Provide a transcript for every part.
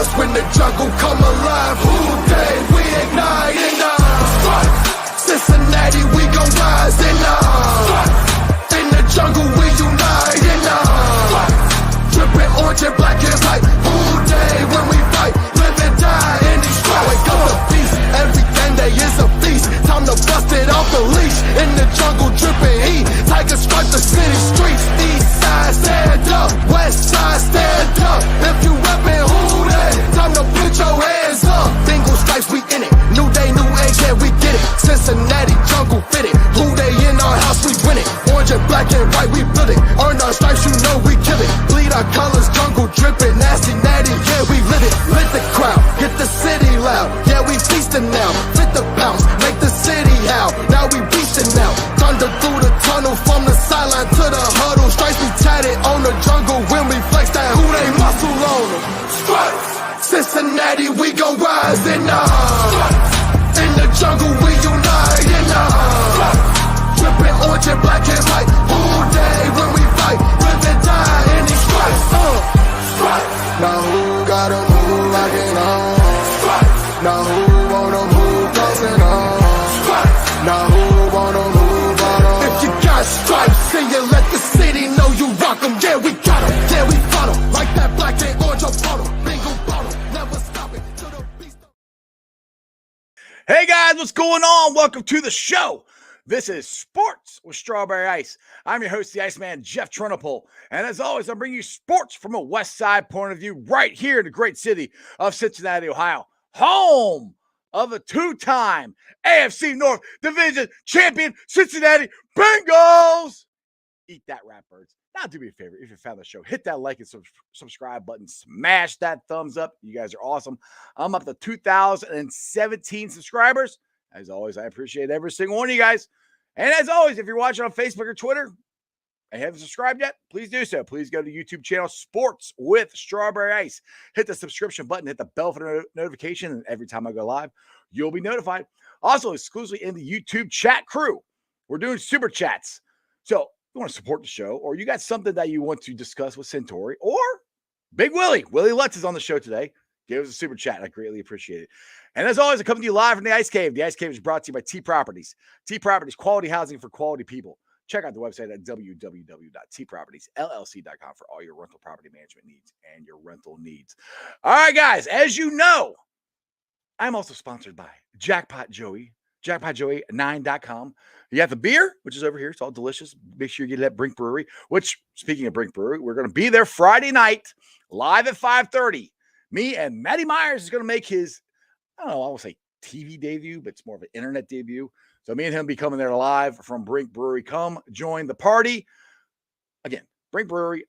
Cause when the jungle come alive, who day we ignite in Cincinnati, we gon' rise in the jungle, we unite drippin' orange and black and white. Who day when we fight, live and die in these stripes. Wake up the beast, everything day is a feast. Time to bust it off the leash. In the jungle, drippin' heat. Tigers strike the city streets. East side, stand up. West side, stand up. If you reppin', who day? Time to put your hands up. Bengals stripes, we in it. New day, new age, yeah, we get it. Cincinnati, jungle fitted. Who day in our house, we win it. Orange and black and white, we build it. Earn our stripes, you know we kill it. Bleed our colors, jungle drippin'. Nasty, natty, yeah, we lit it. Lit the crowd, get the city loud. Yeah, we feastin' now. Fit the bounce, make the city howl. Now we beastin' now. Thunder through the tunnel, from the sideline to the huddle. Stripes be tatted on the jungle when we flex that who they muscle on them. Stripes, Cincinnati, we gon' rise in the jungle, we unite drippin' orange and black and white. Who day when we fight, live and die in these stripes. Now who gotta move like it on? Now who wanna move closing on? Now who wanna move on? If you got stripes, then you let the city know you rock 'em. Yeah, we got 'em. Yeah, we fought 'em. Like that black and orange upon 'em. Bingo bottle, never stop it till the beast. Hey guys, what's going on? Welcome to the show. This is Sports with Strawberry Ice. I'm your host, the Iceman, Jeff Trunapole. And as always, I'm bringing you sports from a West Side point of view right here in the great city of Cincinnati, Ohio. Home of a two-time AFC North Division champion, Cincinnati Bengals. Eat that, rat birds. Now, do me a favor. If you found the show, hit that like and subscribe button. Smash that thumbs up. You guys are awesome. I'm up to 2,017 subscribers. As always, I appreciate every single one of you guys. And as always, if you're watching on Facebook or Twitter and haven't subscribed yet, please do so. Please go to YouTube channel Sports with Strawberry Ice. Hit the subscription button, hit the bell for the notification, and every time I go live, you'll be notified. Also, exclusively in the YouTube chat crew, we're doing super chats. So if you want to support the show, or you got something that you want to discuss with Santori, or Big Willie Lutz is on the show today. Give us a super chat. I greatly appreciate it. And as always, I come to you live from the Ice Cave. The Ice Cave is brought to you by T Properties. T Properties, quality housing for quality people. Check out the website at www.tpropertiesllc.com for all your rental property management needs and your rental needs. All right, guys, as you know, I'm also sponsored by Jackpot Joey, jackpotjoey9.com. You got the beer, which is over here. It's all delicious. Make sure you get it at Brink Brewery, which, speaking of Brink Brewery, we're going to be there Friday night, live at 5:30. Me and Matty Myers is going to make his, I don't know, I won't say TV debut, but it's more of an internet debut. So me and him be coming there live from Brink Brewery. Come join the party. Again, Brink Brewery.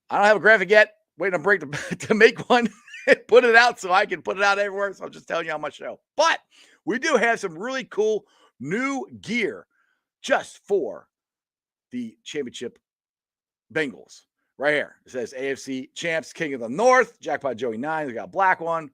I don't have a graphic yet. Waiting on Brink to make one and put it out so I can put it out everywhere. So I'm just telling you on my show. But we do have some really cool new gear just for the championship Bengals. Right here. It says AFC Champs, King of the North, Jackpot Joey 9. We got a black one.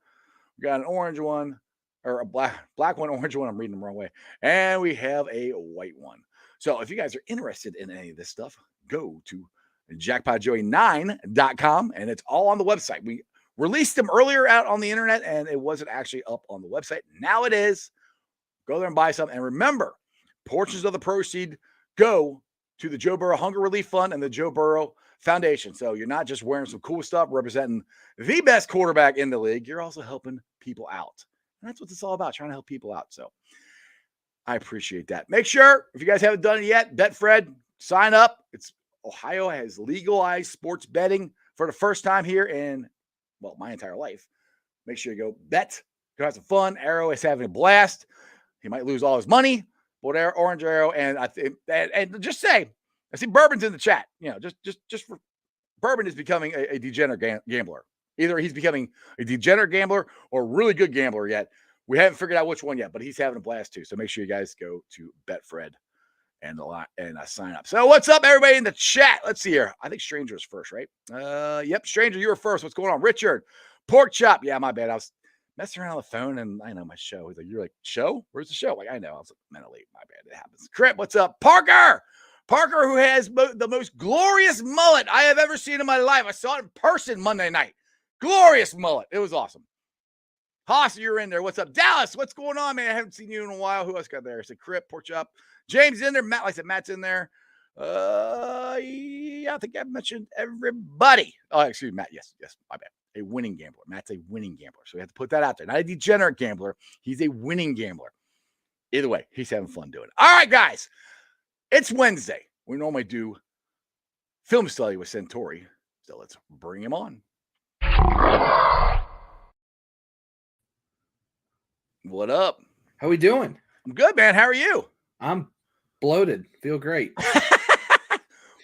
We got an orange one. Or a black one, orange one. I'm reading them the wrong way. And we have a white one. So if you guys are interested in any of this stuff, go to jackpotjoey9.com, and it's all on the website. We released them earlier out on the internet, and it wasn't actually up on the website. Now it is. Go there and buy some. And remember, portions of the proceed go to the Joe Burrow Hunger Relief Fund and the Joe Burrow Foundation. So you're not just wearing some cool stuff representing the best quarterback in the league. You're also helping people out. And that's what it's all about, trying to help people out. So I appreciate that. Make sure, if you guys haven't done it yet, Betfred, sign up. Ohio has legalized sports betting for the first time here in, well, my entire life. Make sure you go bet. Go have some fun. Arrow is having a blast. He might lose all his money. But Orange Arrow, and I think, and just say, I see Bourbon's in the chat. You know, just for Bourbon is becoming a degenerate gambler. Either he's becoming a degenerate gambler or a really good gambler yet. We haven't figured out which one yet, but he's having a blast too. So make sure you guys go to Betfred and sign up. So what's up, everybody in the chat? Let's see here. I think Stranger is first, right? Yep, Stranger, you were first. What's going on? Richard, Pork Chop. Yeah, my bad. I was messing around on the phone, and I know my show. He's like, you're like, show? Where's the show? Like, I know. I was like, mentally, my bad. It happens. Crip, what's up? Parker, who has the most glorious mullet I have ever seen in my life. I saw it in person Monday night. Glorious mullet. It was awesome. Haas, you're in there. What's up? Dallas, what's going on, man? I haven't seen you in a while. Who else got there? I said Crip, Porch Up. James in there. Matt, like I said, Matt's in there. Yeah, I think I mentioned everybody. Oh, excuse me, Matt. Yes, my bad. A winning gambler. Matt's a winning gambler. So we have to put that out there. Not a degenerate gambler. He's a winning gambler. Either way, he's having fun doing it. All right, guys. It's Wednesday. We normally do film study with Santori. So let's bring him on. What up? How we doing? I'm good, man. How are you? I'm bloated. Feel great.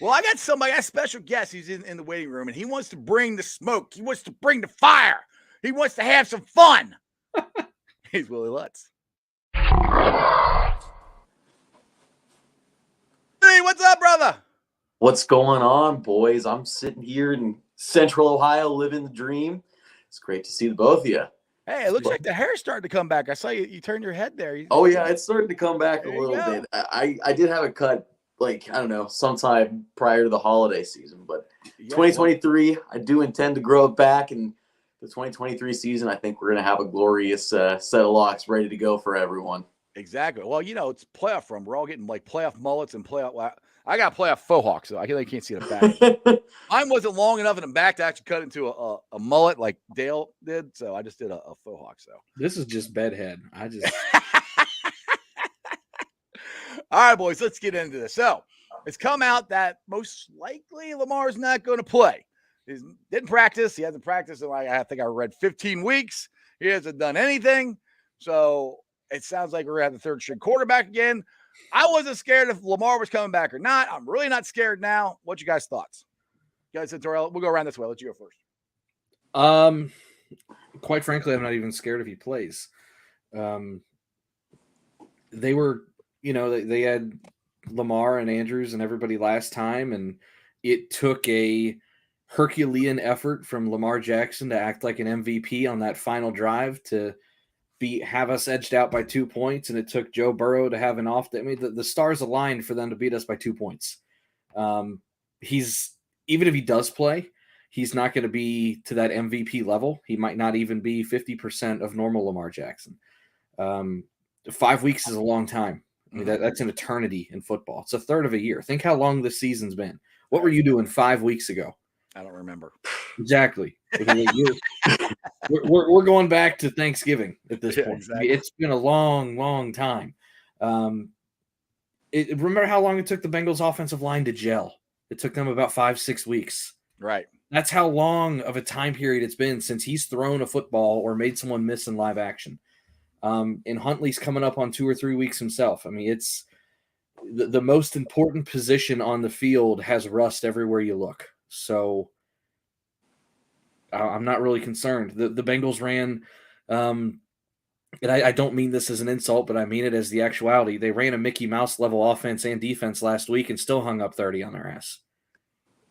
Well, I got a special guest who's in the waiting room, and he wants to bring the smoke. He wants to bring the fire. He wants to have some fun. He's Willie Lutz. Hey, what's up, brother? What's going on, boys? I'm sitting here in Central Ohio living the dream. It's great to see the both of you. Hey, it looks like the hair's starting to come back. I saw you turn your head there. Oh, yeah, it's starting to come back a little go. bit. I did have a cut, like, I don't know, sometime prior to the holiday season. But 2023, I do intend to grow it back. And the 2023 season, I think we're going to have a glorious set of locks ready to go for everyone. Exactly. Well, it's playoff run. We're all getting, like, playoff mullets and playoff. Well, I got playoff faux hawks, so I can't see the back. Mine wasn't long enough in the back to actually cut into a mullet like Dale did, so I just did a faux hawk. So this is just bedhead. All right, boys, let's get into this. So it's come out that most likely Lamar's not going to play. He didn't practice. He hasn't practiced in, I think I read 15 weeks. He hasn't done anything. So it sounds like we're going to have the third string quarterback again. I wasn't scared if Lamar was coming back or not. I'm really not scared now. What's your guys' thoughts? Guys, Santori, we'll go around this way. I'll let you go first. Quite frankly, I'm not even scared if he plays. They were, they had Lamar and Andrews and everybody last time, and it took a Herculean effort from Lamar Jackson to act like an MVP on that final drive to have us edged out by 2 points, and it took Joe Burrow to have an off. I mean, the stars aligned for them to beat us by 2 points. Even if he does play, he's not going to be to that MVP level. He might not even be 50% of normal Lamar Jackson. 5 weeks is a long time. I mean, that's an eternity in football. It's a third of a year. Think how long this season's been. What were you doing 5 weeks ago? I don't remember. Exactly. We're going back to Thanksgiving at this point. Exactly. I mean, it's been a long, long time. Remember how long it took the Bengals offensive line to gel? It took them about 5-6 weeks. Right. That's how long of a time period it's been since he's thrown a football or made someone miss in live action. And Huntley's coming up on 2 or 3 weeks himself. I mean, it's the most important position on the field has rust everywhere you look. So I'm not really concerned. The Bengals ran, and I don't mean this as an insult, but I mean it as the actuality. They ran a Mickey Mouse level offense and defense last week and still hung up 30 on their ass.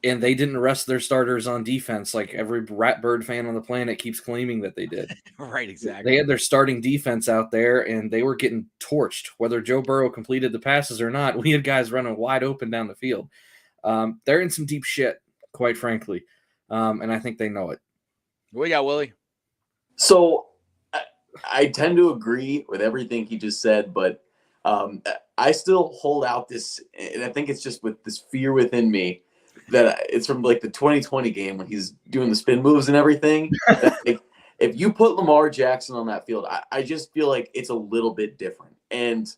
And they didn't rest their starters on defense like every Ratbird fan on the planet keeps claiming that they did. Right, exactly. They had their starting defense out there, and they were getting torched. Whether Joe Burrow completed the passes or not, we had guys running wide open down the field. They're in some deep shit, quite frankly, and I think they know it. What we got, Willie? So I tend to agree with everything he just said, but I still hold out this, and I think it's just with this fear within me that it's from like the 2020 game when he's doing the spin moves and everything. Like, if you put Lamar Jackson on that field, I just feel like it's a little bit different. And,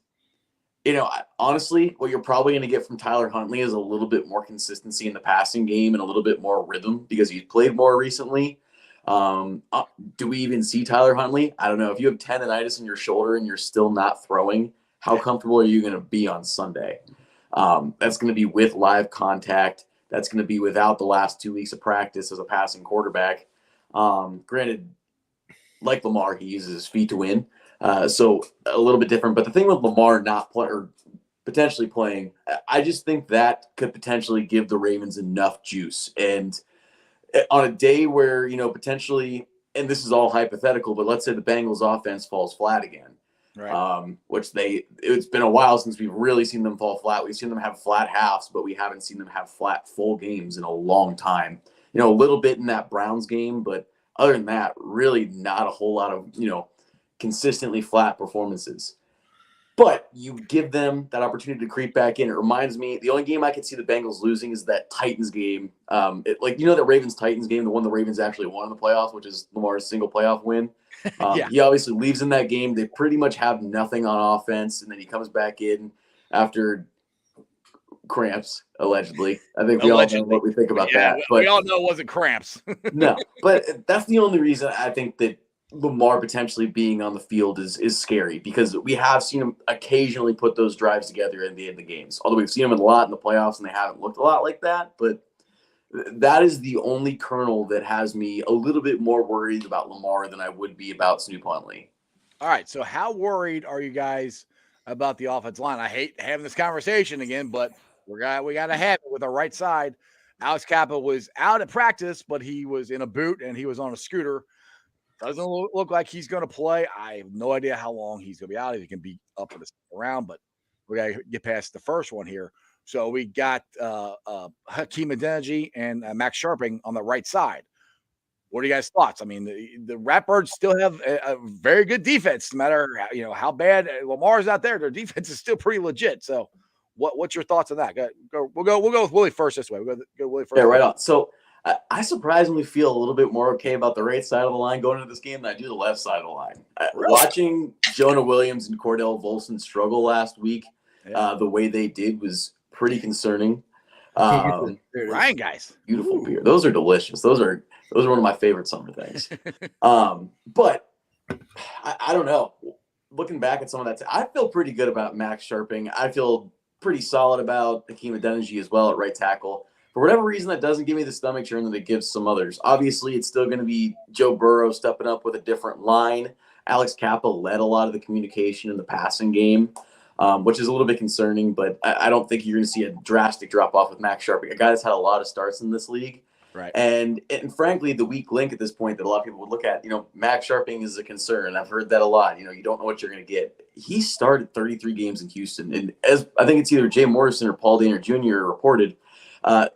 honestly, what you're probably going to get from Tyler Huntley is a little bit more consistency in the passing game and a little bit more rhythm because he's played more recently. Do we even see Tyler Huntley? I don't know. If you have tendonitis in your shoulder and you're still not throwing, how comfortable are you going to be on Sunday? That's going to be with live contact. That's going to be without the last 2 weeks of practice as a passing quarterback. Granted, like Lamar, he uses his feet to win. So a little bit different. But the thing with Lamar not play or potentially playing, I just think that could potentially give the Ravens enough juice. And on a day where, potentially, and this is all hypothetical, but let's say the Bengals offense falls flat again. Right. It's been a while since we've really seen them fall flat. We've seen them have flat halves, but we haven't seen them have flat full games in a long time. A little bit in that Browns game, but Other than that, really not a whole lot of, consistently flat performances. But you give them that opportunity to creep back in. It reminds me, the only game I could see the Bengals losing is that Titans game. That Ravens-Titans game, the one the Ravens actually won in the playoffs, which is Lamar's single playoff win. Yeah. He obviously leaves in that game. They pretty much have nothing on offense, and then he comes back in after cramps, allegedly. I think we all know what we think about that. We all know it wasn't cramps. No, but that's the only reason I think that Lamar potentially being on the field is scary, because we have seen him occasionally put those drives together in the end of the games. Although we've seen him a lot in the playoffs and they haven't looked a lot like that. But that is the only kernel that has me a little bit more worried about Lamar than I would be about Snoop Huntley. All right. So how worried are you guys about the offensive line? I hate having this conversation again, but we got to have it with our right side. Alex Kappa was out at practice, but he was in a boot and he was on a scooter. Doesn't look like he's going to play. I have no idea how long he's going to be out. He can be up for the second round, but we got to get past the first one here. So we got Hakeem Adeniji and Max Sharping on the right side. What are you guys' thoughts? I mean, the Ratbirds still have a very good defense, no matter how bad Lamar's out there. Their defense is still pretty legit. So, what's your thoughts on that? We'll go with Willie first this way. We'll go Willie first. Yeah, right on. So I surprisingly feel a little bit more okay about the right side of the line going into this game than I do the left side of the line. Really? Watching Jonah Williams and Cordell Volson struggle last week, the way they did was pretty concerning. Ryan, guys, beautiful beer. Those are delicious. Those are one of my favorite summer things. But I don't know. Looking back at some of that, I feel pretty good about Max Sharping. I feel pretty solid about Hakeem Adeniji as well at right tackle. For whatever reason, that doesn't give me the stomach churn that it gives some others. Obviously, it's still going to be Joe Burrow stepping up with a different line. Alex Kappa led a lot of the communication in the passing game, which is a little bit concerning, but I don't think you're going to see a drastic drop-off with Max Sharping, a guy that's had a lot of starts in this league. Right. And frankly, the weak link at this point that a lot of people would look at, Max Sharping is a concern. I've heard that a lot. You don't know what you're going to get. He started 33 games in Houston. And as I think it's either Jay Morrison or Paul Dehner Jr. reported,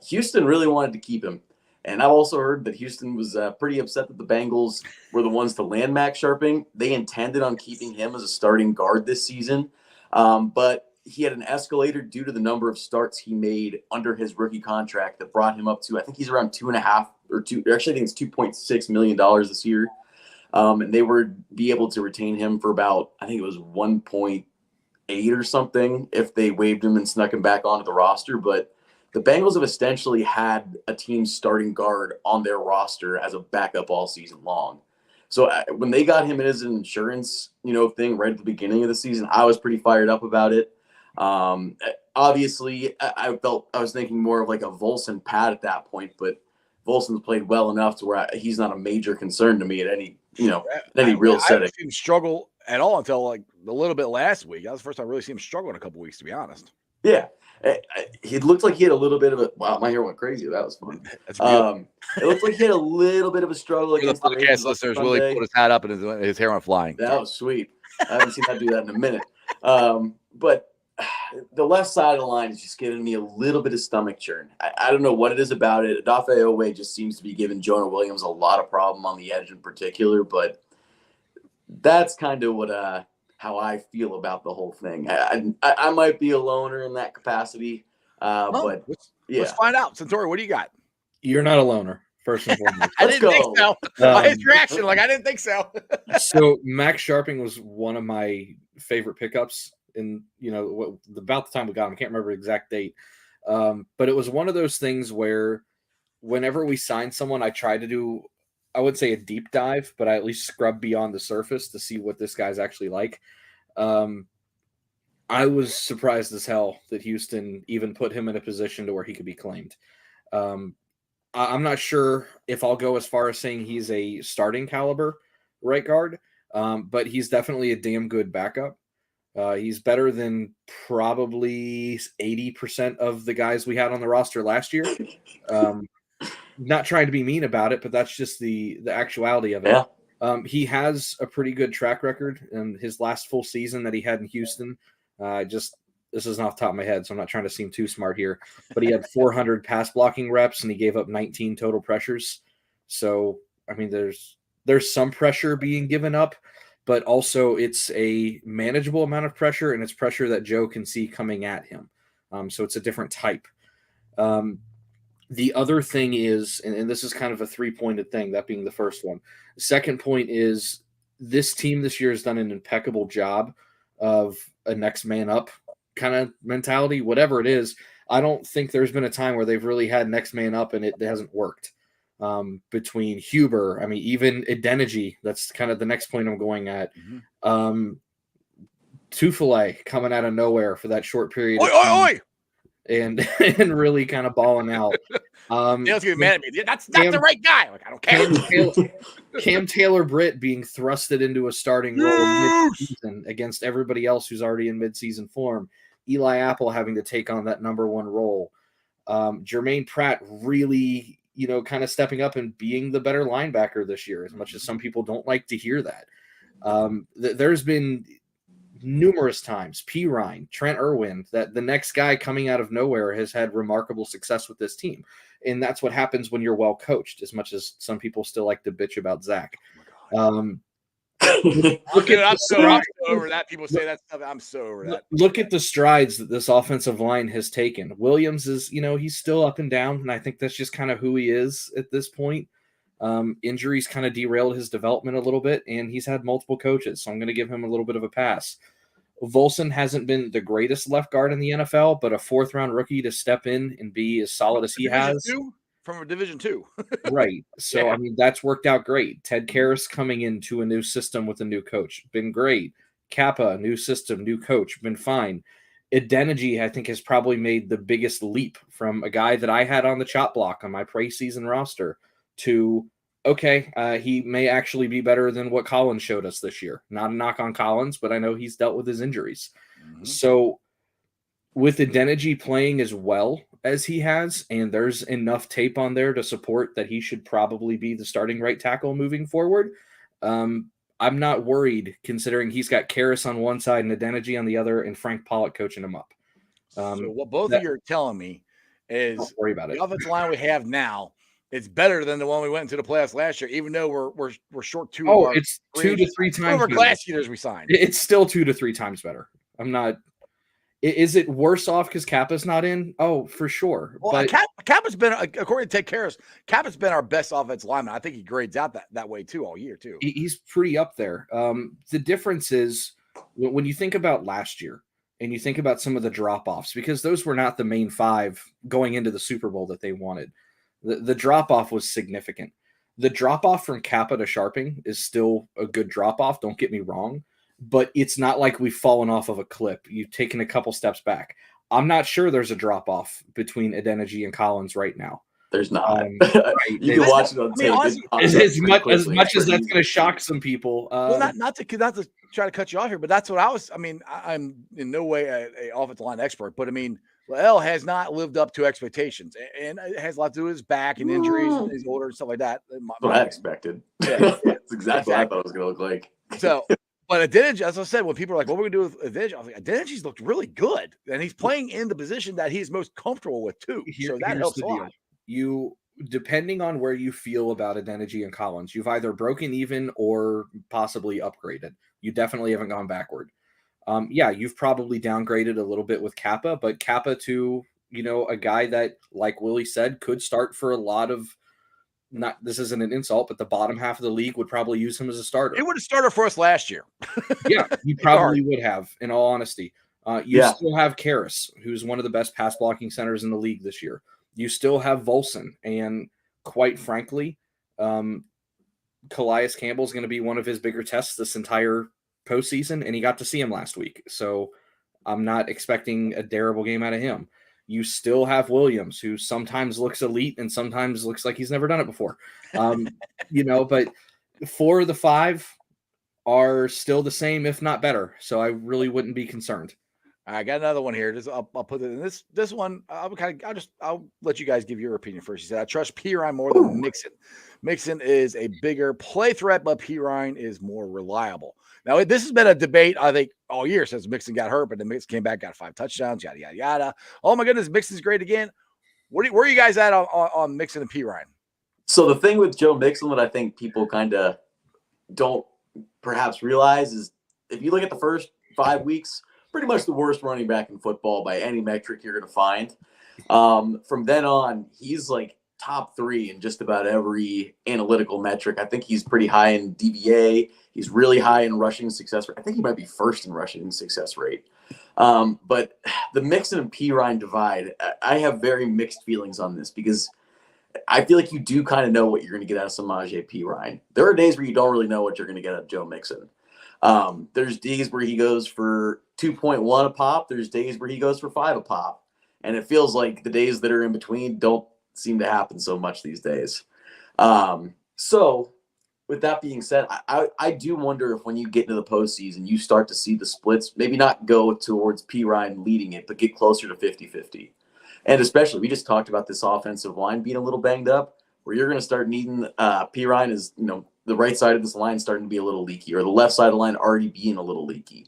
Houston really wanted to keep him. And I've also heard that Houston was pretty upset that the Bengals were the ones to land Max Sharping. They intended on keeping him as a starting guard this season. But he had an escalator due to the number of starts he made under his rookie contract that brought him up to, I think he's around I think it's $2.6 million this year. And they would be able to retain him for about, I think it was 1.8 or something if they waived him and snuck him back onto the roster. But the Bengals have essentially had a team starting guard on their roster as a backup all season long. So when they got him in as an insurance, thing right at the beginning of the season, I was pretty fired up about it. Obviously, I was thinking more of like a Volson pad at that point, but Volson's played well enough to where he's not a major concern to me at any, real setting. I didn't see him struggle at all until like a little bit last week. That was the first time I really seen him struggle in a couple weeks, to be honest. Yeah. He looked like he had a little bit of a wow. My hair went crazy. That was fun. That's it looked like he had a little bit of a struggle against the podcast listeners. Really put his hat up and his hair went flying. That was sweet. I haven't seen that do that in a minute. But the left side of the line is just giving me a little bit of stomach churn. I don't know what it is about it. Odafe Owe just seems to be giving Jonah Williams a lot of problem on the edge in particular. But that's kind of what how I feel about the whole thing. I might be a loner in that capacity, but let's find out. Santori, what do you got? You're not a loner, first and foremost. I didn't think so. By his reaction, I didn't think so. So Max Sharping was one of my favorite pickups in, about the time we got him. I can't remember the exact date. But it was one of those things where whenever we signed someone, I tried to do, I wouldn't say a deep dive, but I at least scrub beyond the surface to see what this guy's actually like. I was surprised as hell that Houston even put him in a position to where he could be claimed. I'm not sure if I'll go as far as saying he's a starting caliber right guard, but he's definitely a damn good backup. He's better than probably 80% of the guys we had on the roster last year. Not trying to be mean about it, but that's just the actuality of it. Yeah. He has a pretty good track record in his last full season that he had in Houston. This isn't off the top of my head, so I'm not trying to seem too smart here, but he had 400 pass blocking reps and he gave up 19 total pressures. So I mean, there's some pressure being given up, but also it's a manageable amount of pressure, and it's pressure that Joe can see coming at him. So it's a different type. The other thing is, and this is kind of a 3-pointed thing, that being the first one. The second point is this team this year has done an impeccable job of a next man up kind of mentality, whatever it is. I don't think there's been a time where they've really had next man up and it hasn't worked. Between Huber, I mean, even Adeniji, that's kind of the next point I'm going at. Tufele coming out of nowhere for that short period. Oi! And really kind of balling out. Dale's gonna be mad at me. That's not the right guy. Like, I don't care. Cam Taylor-Britt being thrusted into a starting role mid-season against everybody else who's already in mid-season form. Eli Apple having to take on that number one role. Jermaine Pratt really, kind of stepping up and being the better linebacker this year, as much as some people don't like to hear that. There's been numerous times, P. Ryan, Trent Irwin, that the next guy coming out of nowhere has had remarkable success with this team. And that's what happens when you're well coached, as much as some people still like to bitch about Zach. I'm so over that. People say that stuff. I'm so over that. Look at the strides that this offensive line has taken. Williams is, he's still up and down, and I think that's just kind of who he is at this point. Injuries kind of derailed his development a little bit, and he's had multiple coaches, so I'm going to give him a little bit of a pass. Volson hasn't been the greatest left guard in the NFL, but a 4th-round rookie to step in and be as solid as he has. From a Division II. Right. So, I mean, that's worked out great. Ted Karras coming into a new system with a new coach. Been great. Kappa, new system, new coach. Been fine. Adeniji, I think, has probably made the biggest leap from a guy that I had on the chop block on my preseason roster to, he may actually be better than what Collins showed us this year. Not a knock on Collins, but I know he's dealt with his injuries. Mm-hmm. So with Adeniji playing as well as he has, and there's enough tape on there to support that he should probably be the starting right tackle moving forward, I'm not worried, considering he's got Karras on one side and Adeniji on the other, and Frank Pollock coaching him up. So what both of you are telling me is, don't worry about the it. offensive line we have now is better than the one we went into the playoffs last year, even though we're short 2. Oh, it's 2 to 3 times over class years we signed. It's still 2 to 3 times better. I'm not. Is it worse off because Kappa's not in? Oh, for sure. Well, but Kappa's been, according to Ted Karras, Kappa's been our best offensive lineman. I think he grades out that way too all year too. He's pretty up there. The difference is when you think about last year and you think about some of the drop-offs, because those were not the main 5 going into the Super Bowl that they wanted. The drop-off was significant. The drop-off from Kappa to Sharping is still a good drop-off, don't get me wrong, but it's not like we've fallen off of a cliff. You've taken a couple steps back. I'm not sure there's a drop-off between Adeniji and Collins right now. There's not. Right. You can watch it on tape. As much as that's going to shock some people. Well, not to try to cut you off here, but that's what I'm in no way a offensive line expert, but I mean, L has not lived up to expectations, and it has a lot to do with his back and injuries, and he's older and stuff like that. That's what I expected. Yeah. That's exactly what I thought it was going to look like. So, but Adeniji, as I said, when people are like, what are we going to do with Adeniji? I was like, Adeniji's looked really good, and he's playing in the position that he's most comfortable with too. So that helps a lot. You, depending on where you feel about Adeniji and Collins, you've either broken even or possibly upgraded. You definitely haven't gone backward. You've probably downgraded a little bit with Kappa, but Kappa to, a guy that, like Willie said, could start for a lot of, this isn't an insult, but the bottom half of the league would probably use him as a starter. It would have started for us last year. Yeah, you probably would have, in all honesty. Still have Karras, who's one of the best pass blocking centers in the league this year. You still have Volson, and quite frankly, Calais Campbell is going to be one of his bigger tests this entire postseason, and he got to see him last week. So I'm not expecting a terrible game out of him. You still have Williams, who sometimes looks elite and sometimes looks like he's never done it before. But 4 of the 5 are still the same, if not better. So I really wouldn't be concerned. I got another one here. I'll put it in this one. I'll let you guys give your opinion first. He said, I trust P. Ryan more than Mixon. Mixon is a bigger play threat, but P. Ryan is more reliable. Now, this has been a debate, I think, all year since Mixon got hurt, but then Mixon came back, got 5 touchdowns, yada, yada, yada. Oh, my goodness, Mixon's great again. Where are you guys at on Mixon and P. Ryan? So the thing with Joe Mixon that I think people kind of don't perhaps realize is if you look at the first 5 weeks, pretty much the worst running back in football by any metric you're going to find. From then on, he's like top 3 in just about every analytical metric. I think he's pretty high in DVA. He's really high in rushing success rate. I think he might be first in rushing success rate. But the Mixon and Pirine divide, I have very mixed feelings on this because I feel like you do kind of know what you're going to get out of Samaje Pirine. There are days where you don't really know what you're going to get out of Joe Mixon. There's days where he goes for 2.1 a pop. There's days where he goes for 5 a pop. And it feels like the days that are in between don't seem to happen so much these days. So with that being said, I do wonder if when you get into the postseason, you start to see the splits, maybe not go towards Pirine leading it, but get closer to 50-50. And especially, we just talked about this offensive line being a little banged up, where you're going to start needing Pirine is, the right side of this line starting to be a little leaky, or the left side of the line already being a little leaky.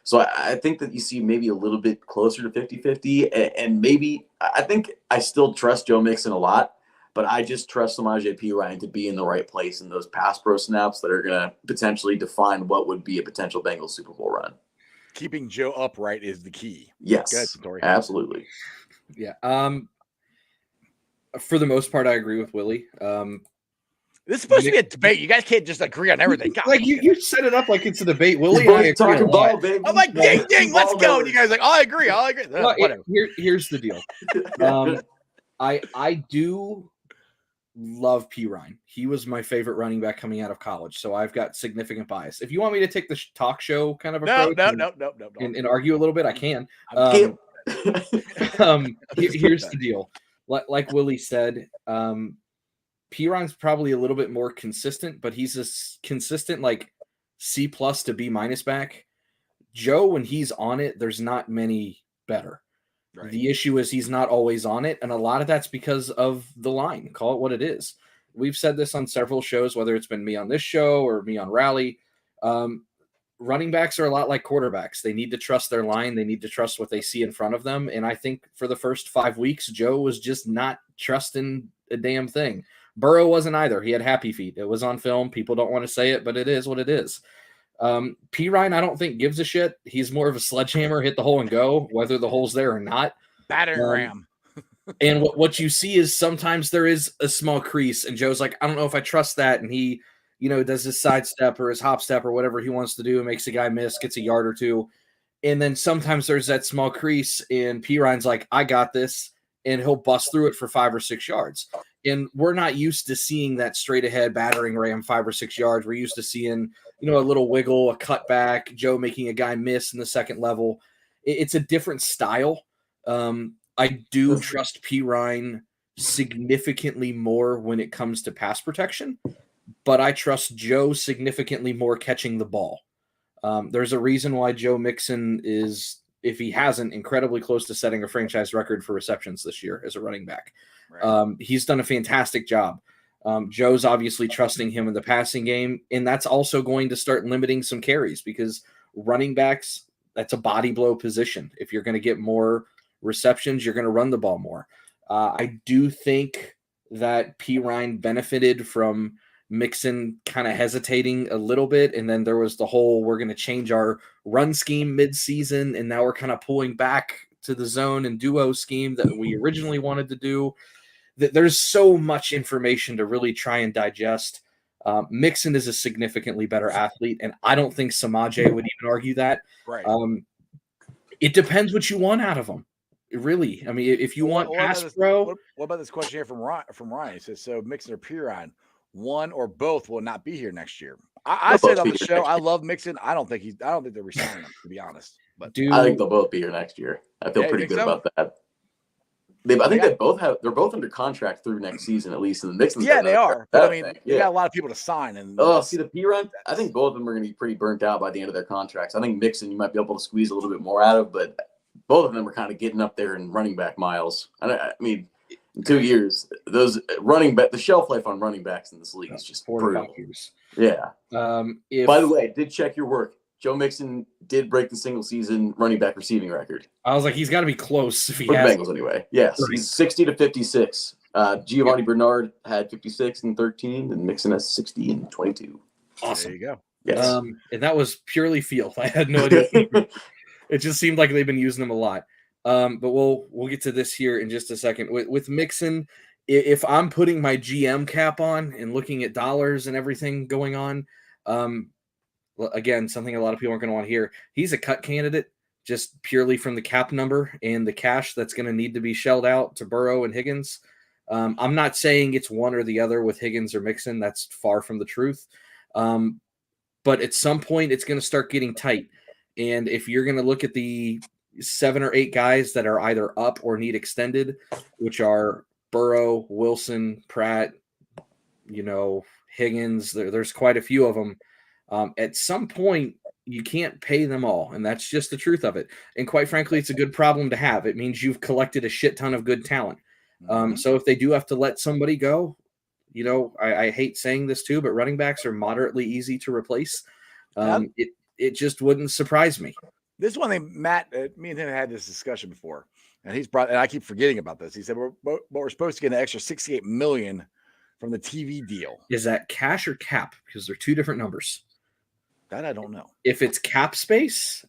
So I think that you see maybe a little bit closer to 50-50, and maybe I think I still trust Joe Mixon a lot, but I just trust Samaje Pirine to be in the right place in those pass pro snaps that are going to potentially define what would be a potential Bengals Super Bowl run. Keeping Joe upright is the key. Yes, Santori. Absolutely. Yeah. For the most part, I agree with Willie. This is supposed to be a debate. You guys can't just agree on everything. God, like you set it up like it's a debate, Willie. Talking ball, baby. I'm like, ding, ding, let's go. And you guys are like, I agree. Well, whatever. Here's the deal. I do love Pirine. He was my favorite running back coming out of college, so I've got significant bias. If you want me to take the talk show kind of approach, no. And argue a little bit, I can. Here's the deal. Like Willie said, Pirine's probably a little bit more consistent, but he's a consistent like C+ to B- back. Joe, when he's on it, there's not many better. Right. The issue is he's not always on it, and a lot of that's because of the line. Call it what it is. We've said this on several shows, whether it's been me on this show or me on Rally. Running backs are a lot like quarterbacks. They need to trust their line. They need to trust what they see in front of them. And I think for the first 5 weeks, Joe was just not trusting a damn thing. Burrow wasn't either. He had happy feet. It was on film. People don't want to say it, but it is what it is. Pirine, I don't think gives a shit. He's more of a sledgehammer, hit the hole and go, whether the hole's there or not. Battering ram. And what you see is sometimes there is a small crease, and Joe's like, I don't know if I trust that. And he, does his sidestep or his hop step or whatever he wants to do, makes a guy miss, gets a yard or two. And then sometimes there's that small crease, and Pirine's like, I got this, and he'll bust through it for 5 or 6 yards. And we're not used to seeing that straight ahead battering ram 5 or 6 yards. We're used to seeing, a little wiggle, a cutback, Joe making a guy miss in the second level. It's a different style. I do trust Pirine significantly more when it comes to pass protection, but I trust Joe significantly more catching the ball. There's a reason why Joe Mixon is, if he hasn't, incredibly close to setting a franchise record for receptions this year as a running back. Right. He's done a fantastic job. Joe's obviously trusting him in the passing game, and that's also going to start limiting some carries because running backs, that's a body blow position. If you're going to get more receptions, you're going to run the ball more. I do think that Pirine benefited from Mixon kind of hesitating a little bit, and then there was the whole we're going to change our run scheme mid-season, and now we're kind of pulling back to the zone and duo scheme that we originally wanted to do. There's so much information to really try and digest. Mixon is a significantly better athlete, and I don't think Samaje would even argue that. Right. It depends what you want out of him. Really. I mean, if you want pass pro. What about this question here from Ryan? He says, so Mixon or Pirine, one or both will not be here next year. I said on the show, I love Mixon. I don't think they're resigning him, to be honest. But I think they'll both be here next year. I feel pretty good about that. I think they're both under contract through next season at least. And the Mixon's they are. But I mean, you got a lot of people to sign. And see the Pirine. I think both of them are going to be pretty burnt out by the end of their contracts. I think Mixon you might be able to squeeze a little bit more out of, but both of them are kind of getting up there in running back miles. I mean, in 2 years, those the shelf life on running backs in this league is just brutal. Years. Yeah. By the way, did check your work. Joe Mixon did break the single season running back receiving record. I was like, he's got to be close if he for has. the Bengals anyway. Yes, he's 60 to 56 Giovanni Bernard had 56 and 13, and Mixon has 60 and 22. Awesome. There you go. Yes. And that was purely feel. I had no idea. It just seemed like they've been using them a lot. But we'll get to this here in just a second. With Mixon, if I'm putting my GM cap on and looking at dollars and everything going on, again, something a lot of people aren't going to want to hear. He's a cut candidate just purely from the cap number and the cash that's going to need to be shelled out to Burrow and Higgins. I'm not saying it's one or the other with Higgins or Mixon. That's far from the truth. But at some point, it's going to start getting tight. And if you're going to look at the 7 or 8 guys that are either up or need extended, which are Burrow, Wilson, Pratt, Higgins, there's quite a few of them. At some point, you can't pay them all. And that's just the truth of it. And quite frankly, it's a good problem to have. It means you've collected a shit ton of good talent. So if they do have to let somebody go, I hate saying this too, but running backs are moderately easy to replace. It just wouldn't surprise me. This one thing, Matt, me and him had this discussion before, and and I keep forgetting about this. He said we're supposed to get an extra $68 million from the TV deal. Is that cash or cap? Because they're two different numbers. That I don't know. If it's cap space,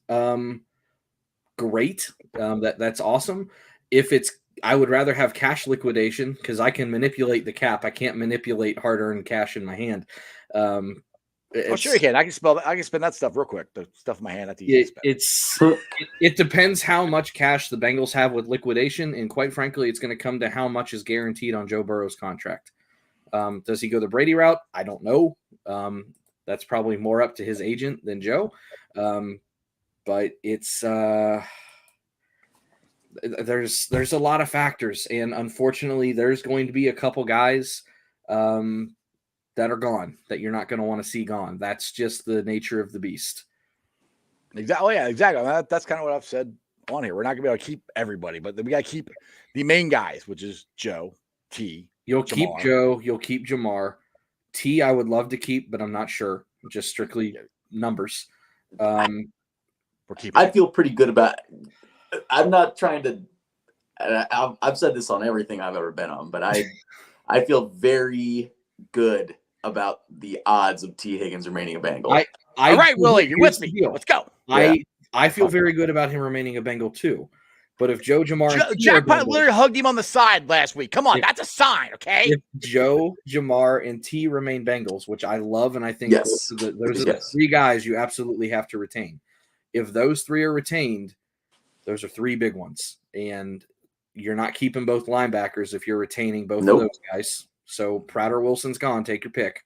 great. That's awesome. If it's, I would rather have cash liquidation because I can manipulate the cap. I can't manipulate hard-earned cash in my hand. Sure you can. I can spend that stuff real quick. The stuff in my hand. That's easy to spend. It depends how much cash the Bengals have with liquidation, and quite frankly, it's going to come to how much is guaranteed on Joe Burrow's contract. Does he go the Brady route? I don't know. That's probably more up to his agent than Joe. But it's there's a lot of factors, and unfortunately, there's going to be a couple guys that are gone that you're not going to want to see gone. That's just the nature of the beast. Exactly. Yeah, exactly. That's kind of what I've said on here. We're not going to be able to keep everybody, but we got to keep the main guys, which is Joe, T. You'll Jamar. keep Joe. You'll keep Jamar. T, I would love to keep, but I'm not sure. Just strictly numbers. We're keeping. I feel pretty good about it. I'm not trying to. I've said this on everything I've ever been on, but I feel very good about the odds of T. Higgins remaining a Bengal. All right, Willie, you're with me. Let's go. I feel very good about him remaining a Bengal too. But if Joe, Jamar, Jackpot literally hugged him on the side last week. Come on, that's a sign, okay? If Joe, Jamar, and T remain Bengals, which I love, and I think those are the 3 guys you absolutely have to retain. If those 3 are retained, those are 3 big ones, and you're not keeping both linebackers if you're retaining both of those guys. So Pratt or Wilson's gone. Take your pick.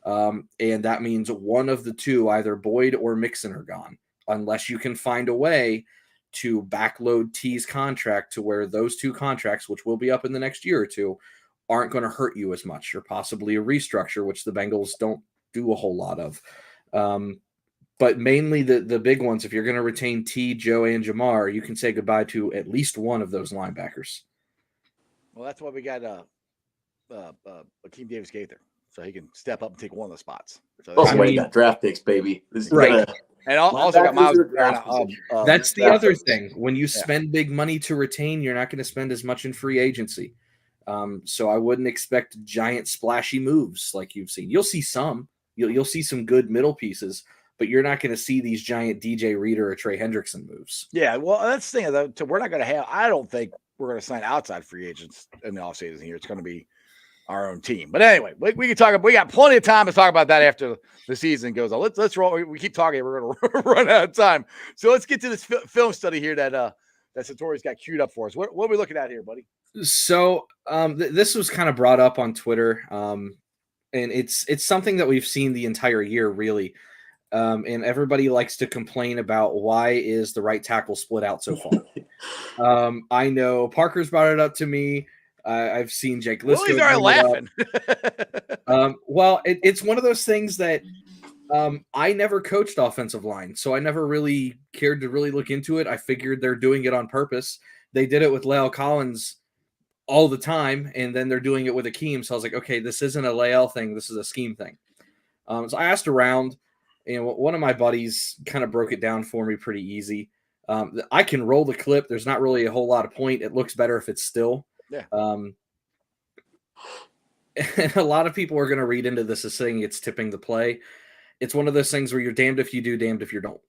And that means one of the 2, either Boyd or Mixon, are gone, unless you can find a way to backload T's contract to where those 2 contracts, which will be up in the next year or 2, aren't going to hurt you as much, or possibly a restructure, which the Bengals don't do a whole lot of. But mainly the big ones, if you're going to retain T, Joe, and Jamar, you can say goodbye to at least one of those linebackers. Well, that's why we got Akeem Davis-Gaither, so he can step up and take one of the spots. So you got draft picks, baby. This is right. And also got Miles. That's the other thing. When you spend big money to retain, you're not going to spend as much in free agency. So I wouldn't expect giant splashy moves like you've seen. You'll see some. You'll see some good middle pieces, but you're not going to see these giant DJ Reader or Trey Hendrickson moves. Yeah, well, that's the thing. Though, we're not going to have. I don't think we're going to sign outside free agents in the offseason here. It's going to be our own team. But anyway, we can talk. We got plenty of time to talk about that after the season goes on. Let's roll. We keep talking. We're going to run out of time. So let's get to this film study here that Santori's got queued up for us. What are we looking at here, buddy? So this was kind of brought up on Twitter, and it's something that we've seen the entire year, really. And everybody likes to complain about why is the right tackle split out so far. I know Parker's brought it up to me. I've seen Jake Lisco. Willie's already laughing. Well, it's one of those things that I never coached offensive line, so I never really cared to really look into it. I figured they're doing it on purpose. They did it with Lael Collins all the time, and then they're doing it with Akeem. So I was like, okay, this isn't a Lael thing. This is a scheme thing. So I asked around, and one of my buddies kind of broke it down for me pretty easy. I can roll the clip. There's not really a whole lot of point. It looks better if it's still. Yeah. And a lot of people are going to read into this as saying it's tipping the play. It's one of those things where you're damned if you do, damned if you don't,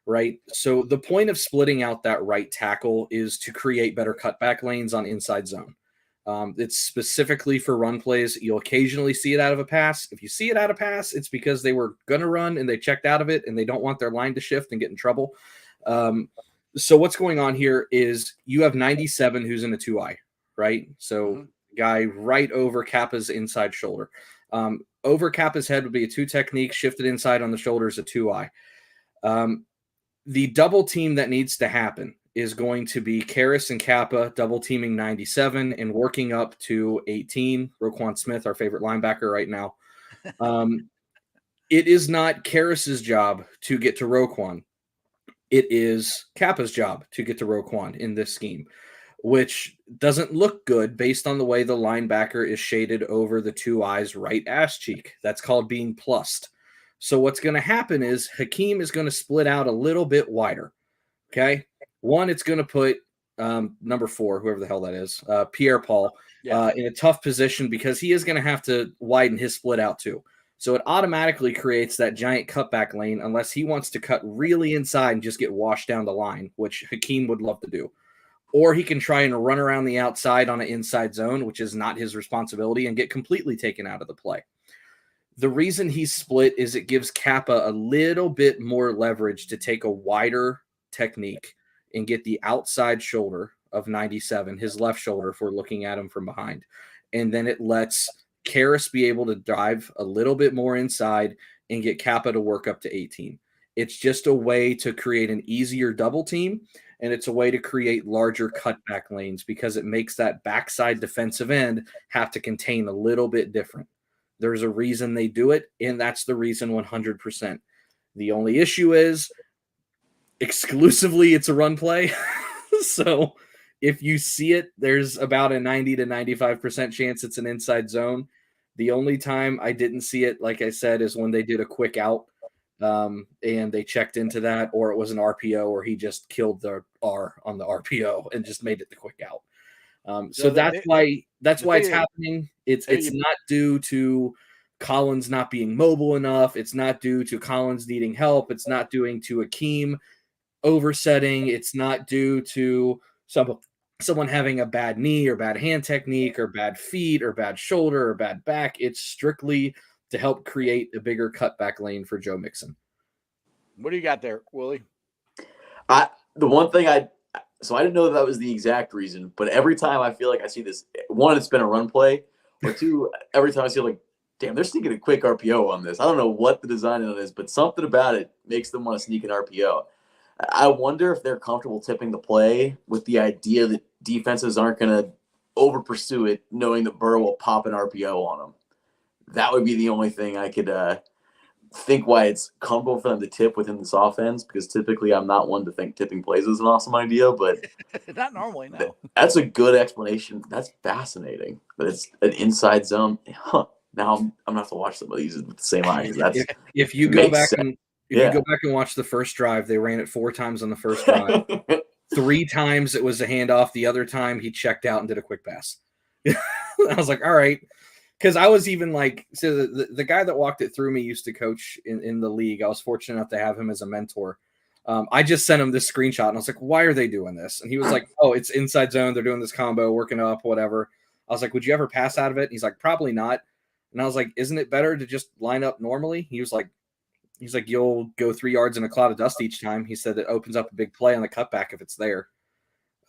right? So the point of splitting out that right tackle is to create better cutback lanes on inside zone. It's specifically for run plays. You'll occasionally see it out of a pass. If you see it out of pass, it's because they were going to run and they checked out of it and they don't want their line to shift and get in trouble. So what's going on here is you have 97 who's in a 2-eye, right? So guy right over Kappa's inside shoulder. Over Kappa's head would be a 2 technique, shifted inside on the shoulder is a 2-eye. The double team that needs to happen is going to be Karras and Kappa double teaming 97 and working up to 18. Roquan Smith, our favorite linebacker right now. It is not Karras's job to get to Roquan. It is Kappa's job to get to Roquan in this scheme, which doesn't look good based on the way the linebacker is shaded over the 2 eyes right ass cheek. That's called being plussed. So what's going to happen is Hakeem is going to split out a little bit wider. Okay. One, it's going to put number 4, whoever the hell that is, Pierre Paul, in a tough position because he is going to have to widen his split out too. So it automatically creates that giant cutback lane unless he wants to cut really inside and just get washed down the line, which Hakeem would love to do. Or he can try and run around the outside on an inside zone, which is not his responsibility, and get completely taken out of the play. The reason he's split is it gives Kappa a little bit more leverage to take a wider technique and get the outside shoulder of 97, his left shoulder, if we're looking at him from behind. And then it lets Karras be able to dive a little bit more inside and get Kappa to work up to 18. It's just a way to create an easier double team, and it's a way to create larger cutback lanes because it makes that backside defensive end have to contain a little bit different. There's a reason they do it, and that's the reason 100%. The only issue is exclusively it's a run play. So if you see it, there's about a 90 to 95% chance it's an inside zone. The only time I didn't see it, like I said, is when they did a quick out and they checked into that, or it was an RPO, or he just killed the R on the RPO and just made it the quick out. So that's why it's happening. It's not due to Collins not being mobile enough. It's not due to Collins needing help. It's not due to Akeem oversetting. It's not due to someone having a bad knee or bad hand technique or bad feet or bad shoulder or bad back. It's strictly to help create a bigger cutback lane for Joe Mixon. What do you got there, Willie? The one thing I didn't know that was the exact reason, but every time I feel like I see this, one, it's been a run play, or two, every time I see like, damn, they're sneaking a quick RPO on this. I don't know what the design on it is, but something about it makes them want to sneak an RPO. I wonder if they're comfortable tipping the play with the idea that defenses aren't going to over pursue it, knowing that Burrow will pop an RPO on them. That would be the only thing I could think why it's comfortable for them to tip within this offense, because typically I'm not one to think tipping plays is an awesome idea, but not normally, no. That's a good explanation. That's fascinating. But it's an inside zone. Huh. Now I'm gonna have to watch some of these with the same eye. If you go back and you go back and watch the first drive, they ran it 4 times on the first drive. 3 times it was a handoff. The other time he checked out and did a quick pass. I was like, all right. Because I was even like, so the guy that walked it through me used to coach in the league. I was fortunate enough to have him as a mentor. I just sent him this screenshot, and I was like, why are they doing this? And he was like, oh, it's inside zone. They're doing this combo, working up, whatever. I was like, would you ever pass out of it? And he's like, probably not. And I was like, isn't it better to just line up normally? He's like, you'll go 3 yards in a cloud of dust each time. He said it opens up a big play on the cutback if it's there.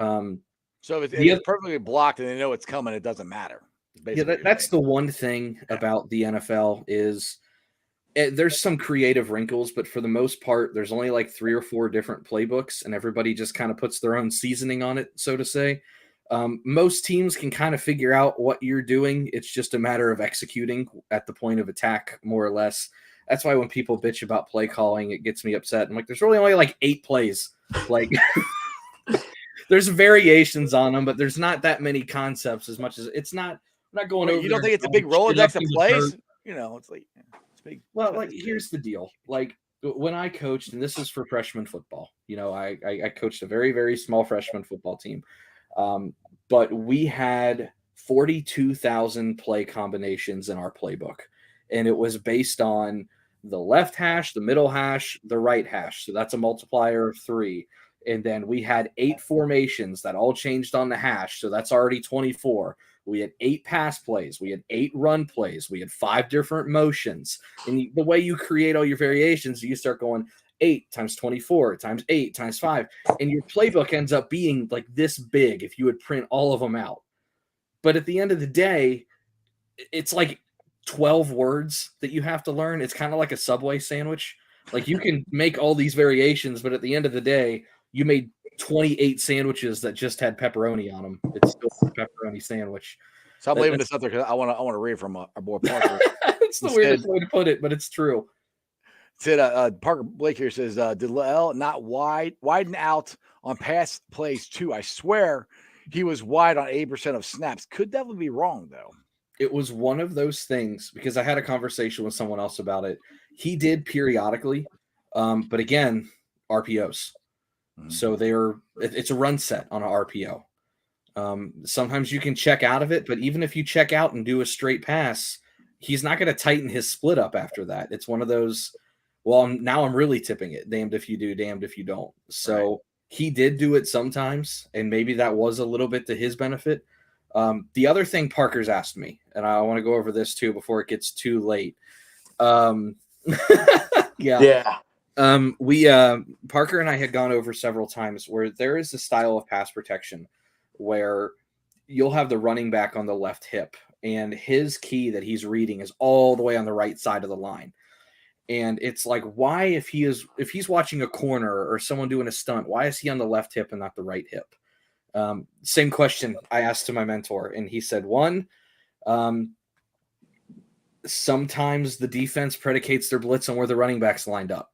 So if it's perfectly blocked and they know it's coming, it doesn't matter. Yeah, that's the one thing about the NFL is there's some creative wrinkles, but for the most part, there's only like 3 or 4 different playbooks, and everybody just kind of puts their own seasoning on it, so to say. Most teams can kind of figure out what you're doing. It's just a matter of executing at the point of attack, more or less. That's why when people bitch about play calling, it gets me upset. I'm like, there's really only like 8 plays. Like, there's variations on them, but there's not that many concepts as much as it's not. I'm not going over. You don't think it's a big Rolodex of plays? You know, it's like it's big. Well, like here's the deal. Like when I coached, and this is for freshman football. You know, I coached a very, very small freshman football team. But we had 42,000 play combinations in our playbook. And it was based on the left hash, the middle hash, the right hash. So that's a multiplier of 3. And then we had 8 formations that all changed on the hash. So that's already 24. We had 8 pass plays. We had 8 run plays. We had 5 different motions. And the way you create all your variations, you start going 8 times 24 times 8 times 5. And your playbook ends up being like this big if you would print all of them out. But at the end of the day, it's like 12 words that you have to learn. It's kind of like a Subway sandwich. Like you can make all these variations, but at the end of the day, you made 28 sandwiches that just had pepperoni on them. It's still a pepperoni sandwich. So I'm leaving this up there because I want to read from our boy Parker. It's the weirdest way to put it, but it's true. Said Parker Blake here says, did Lael not widen out on pass plays too? I swear he was wide on 80% of snaps. Could definitely be wrong though. It was one of those things because I had a conversation with someone else about it. He did periodically, but again, RPOs. So it's a run set on an RPO. Sometimes you can check out of it, but even if you check out and do a straight pass, he's not going to tighten his split up after that. It's one of those, well, now I'm really tipping it. Damned if you do, damned if you don't. So he did do it sometimes, and maybe that was a little bit to his benefit. The other thing Parker's asked me, and I want to go over this too before it gets too late. Yeah. Parker and I had gone over several times where there is a style of pass protection where you'll have the running back on the left hip and his key that he's reading is all the way on the right side of the line. And it's like, why, if he's watching a corner or someone doing a stunt, why is he on the left hip and not the right hip? Same question I asked to my mentor, and he said, sometimes the defense predicates their blitz on where the running back's lined up.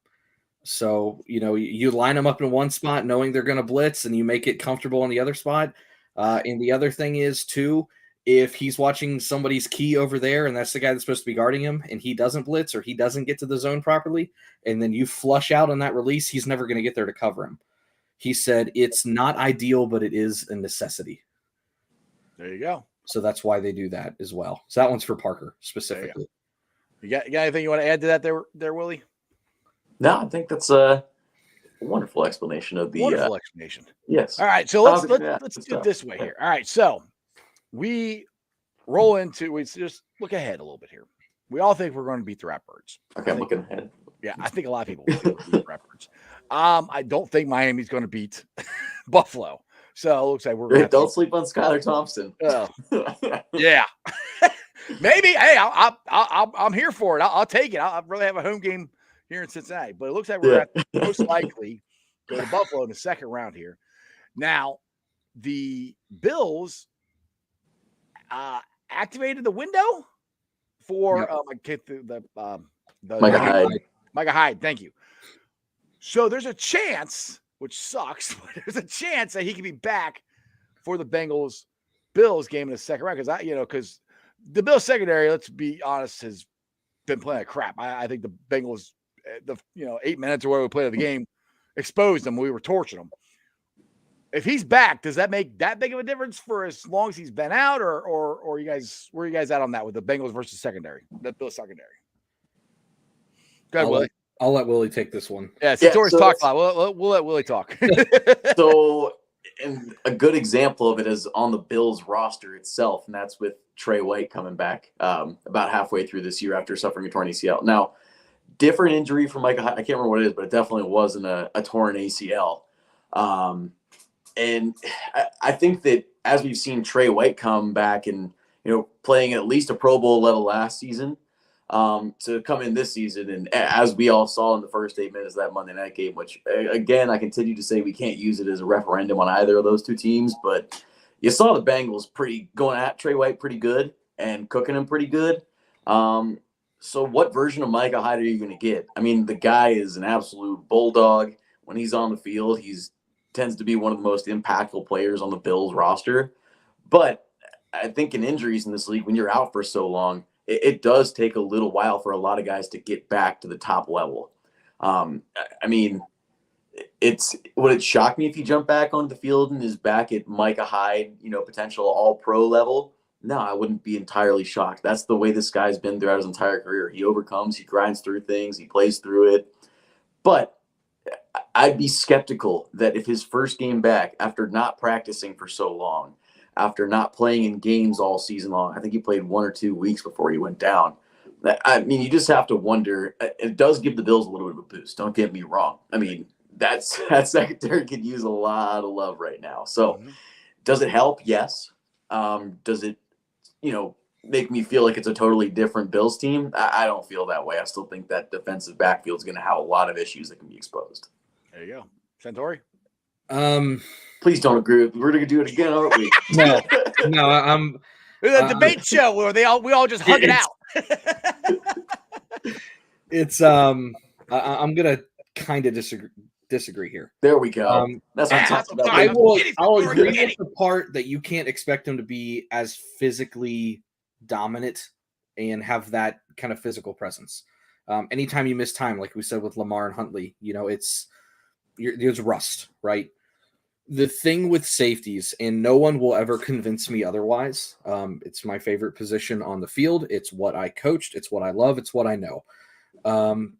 So, you line them up in one spot knowing they're going to blitz and you make it comfortable on the other spot. And the other thing is, too, if he's watching somebody's key over there and that's the guy that's supposed to be guarding him and he doesn't blitz or he doesn't get to the zone properly, and then you flush out on that release, he's never going to get there to cover him. He said it's not ideal, but it is a necessity. There you go. So that's why they do that as well. So that one's for Parker specifically. You got anything you want to add to that there, Willie? No, I think that's a wonderful explanation of the wonderful explanation. Yes. All right, so let's do it this way here. All right, so we roll into. We just look ahead a little bit here. We all think we're going to beat the Ratbirds. Okay, I'm looking ahead. Yeah, I think a lot of people think we'll beat the Ratbirds. I don't think Miami's going to beat Buffalo. So it looks like we're going don't sleep on Skylar Thompson. Yeah. Maybe. Hey, I'm here for it. I'll take it. I'll really have a home game here in Cincinnati. But it looks like we're going to most likely go to Buffalo in the second round here. Now, the Bills activated the window for Micah Hyde. Micah Hyde, thank you. So there's a chance, which sucks, but there's a chance that he could be back for the Bengals-Bills game in the second round because the Bills secondary, let's be honest, has been playing like crap. I think the Bengals, 8 minutes or whatever we played of the game, exposed them. We were torching them. If he's back, does that make that big of a difference for as long as he's been out, or you guys, where are you guys at on that with the Bengals versus secondary, the Bills secondary? Go ahead, Willie. I'll let Willie take this one. Yeah, Santori's talked a lot. We'll let Willie talk. So, and a good example of it is on the Bills roster itself, and that's with Trey White coming back about halfway through this year after suffering a torn ACL. Now, different injury for Micah Hyde. I can't remember what it is, but it definitely wasn't a torn ACL. And I think that as we've seen Trey White come back and, playing at least a Pro Bowl level last season, to come in this season, and as we all saw in the first 8 minutes of that Monday night game, which, again, I continue to say we can't use it as a referendum on either of those two teams, but you saw the Bengals going at Trey White pretty good and cooking him pretty good. So what version of Micah Hyde are you going to get? I mean, the guy is an absolute bulldog. When he's on the field, tends to be one of the most impactful players on the Bills roster. But I think in injuries in this league, when you're out for so long, it does take a little while for a lot of guys to get back to the top level. I mean, would it shock me if he jumped back onto the field and is back at Micah Hyde, potential all-pro level? no, I wouldn't be entirely shocked. That's the way this guy's been throughout his entire career. He overcomes, he grinds through things, he plays through it. But I'd be skeptical that if his first game back, after not practicing for so long, after not playing in games all season long, I think he played 1 or 2 weeks before he went down. I mean, you just have to wonder. It does give the Bills a little bit of a boost. Don't get me wrong. I mean, that secondary could use a lot of love right now. So, does it help? Yes. Does it, make me feel like it's a totally different Bills team? I don't feel that way. I still think that defensive backfield is going to have a lot of issues that can be exposed. There you go, Santori. Please don't agree. We're going to do it again, aren't we? No. I'm. The debate show where we all just hug it out. It's I'm gonna kind of disagree here. There we go. That's what I'm talking about. I'll agree with the part that you can't expect him to be as physically dominant and have that kind of physical presence. Anytime you miss time, like we said with Lamar and Huntley, there's rust, right? The thing with safeties, and no one will ever convince me otherwise. It's my favorite position on the field. It's what I coached. It's what I love. It's what I know. And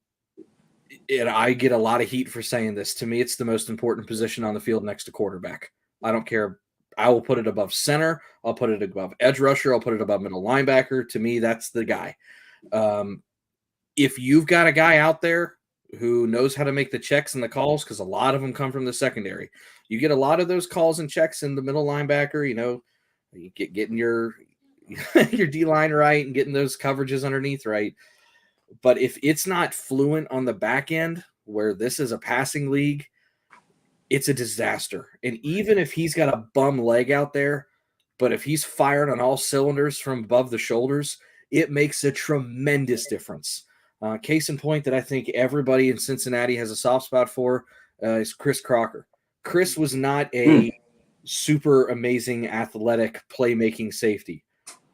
I get a lot of heat for saying this. To me, it's the most important position on the field next to quarterback. I don't care. I will put it above center. I'll put it above edge rusher. I'll put it above middle linebacker. To me, that's the guy. If you've got a guy out there who knows how to make the checks and the calls, because a lot of them come from the secondary. You get a lot of those calls and checks in the middle linebacker, you getting your D-line right and getting those coverages underneath right. But if it's not fluent on the back end, where this is a passing league, it's a disaster. And even if he's got a bum leg out there, but if he's firing on all cylinders from above the shoulders, it makes a tremendous difference. Case in point that I think everybody in Cincinnati has a soft spot for is Chris Crocker. Chris was not a super amazing athletic playmaking safety,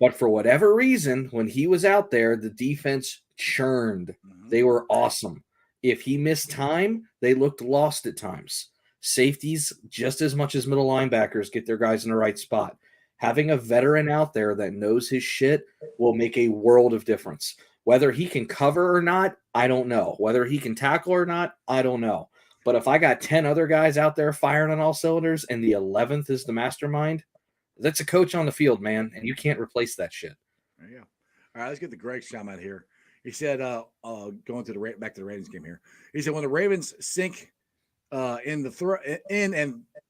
but for whatever reason, when he was out there, the defense churned. They were awesome. If he missed time, they looked lost at times. Safeties, just as much as middle linebackers, get their guys in the right spot. Having a veteran out there that knows his shit will make a world of difference. Whether he can cover or not, I don't know. Whether he can tackle or not, I don't know. But if I got 10 other guys out there firing on all cylinders and the 11th is the mastermind, that's a coach on the field, man, and you can't replace that shit. There you go. All right, let's get the Greg comment here. He said, going to back to the Ravens game here. He said, when the Ravens sink in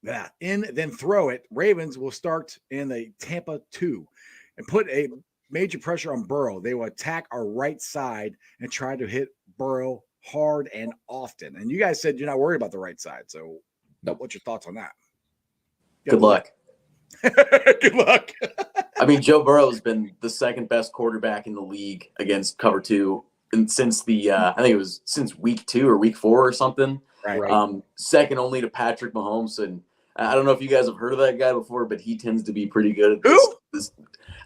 then throw it, Ravens will start in the Tampa 2 and put a major pressure on Burrow. They will attack our right side and try to hit Burrow hard and often. And you guys said you're not worried about the right side. So what's your thoughts on that? Good luck. Good luck. I mean, Joe Burrow has been the second best quarterback in the league against cover 2 and since I think it was since week 2 or week 4 or something. Right. Second only to Patrick Mahomes. And I don't know if you guys have heard of that guy before, but he tends to be pretty good at this.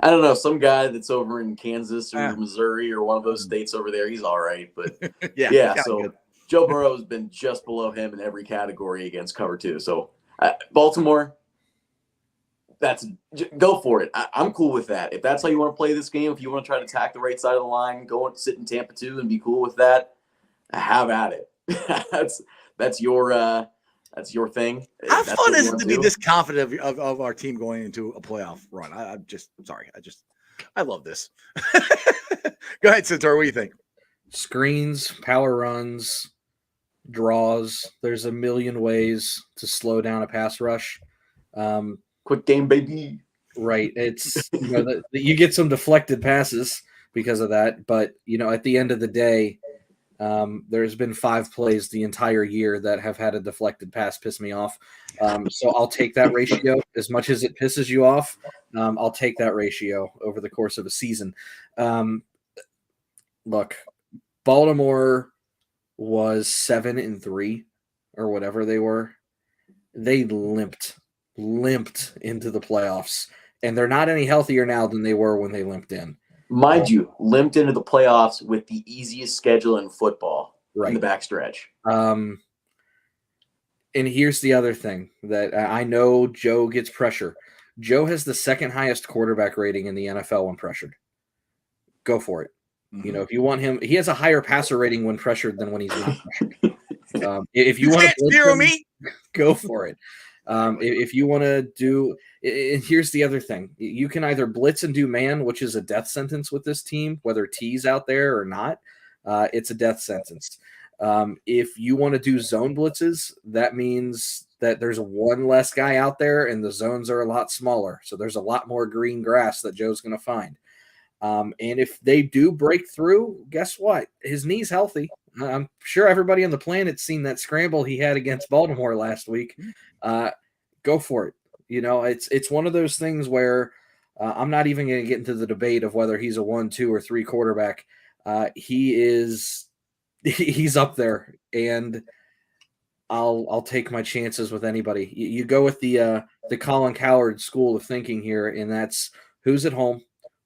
I don't know, some guy that's over in Kansas or Missouri or one of those states over there. He's all right, but so good. Joe Burrow has been just below him in every category against cover 2. So Baltimore, go for it. I'm cool with that. If that's how you want to play this game, if you want to try to attack the right side of the line, go and sit in Tampa 2 and be cool with that, have at it. That's your thing. How fun is it to be this confident of our team going into a playoff run? I'm just sorry. I love this. Go ahead, Santori. What do you think? Screens, power runs, draws. There's a million ways to slow down a pass rush. Quick game, baby. Right. It's you get some deflected passes because of that, but at the end of the day, there's been 5 plays the entire year that have had a deflected pass piss me off. So I'll take that ratio as much as it pisses you off. I'll take that ratio over the course of a season. Look, Baltimore was 7-3 or whatever they were. They limped into the playoffs, and they're not any healthier now than they were when they limped in. Mind you, limped into the playoffs with the easiest schedule in football in the backstretch. And here's the other thing that I know Joe gets pressure. Joe has the second highest quarterback rating in the NFL when pressured. Go for it. Mm-hmm. You know, if you want him, he has a higher passer rating when pressured than when he's not pressured. If you want to zero me, go for it. If you want to do, and here's the other thing: you can either blitz and do man, which is a death sentence with this team, whether T's out there or not. It's a death sentence. If you want to do zone blitzes, that means that there's one less guy out there, and the zones are a lot smaller, so there's a lot more green grass that Joe's going to find. And if they do break through, guess what? His knee's healthy. I'm sure everybody on the planet's seen that scramble he had against Baltimore last week. Go for it. You know, it's one of those things where I'm not even going to get into the debate of whether he's a 1, 2, or 3 quarterback. He's up there, and I'll take my chances with anybody. You go with the Colin Cowherd school of thinking here, and that's who's at home,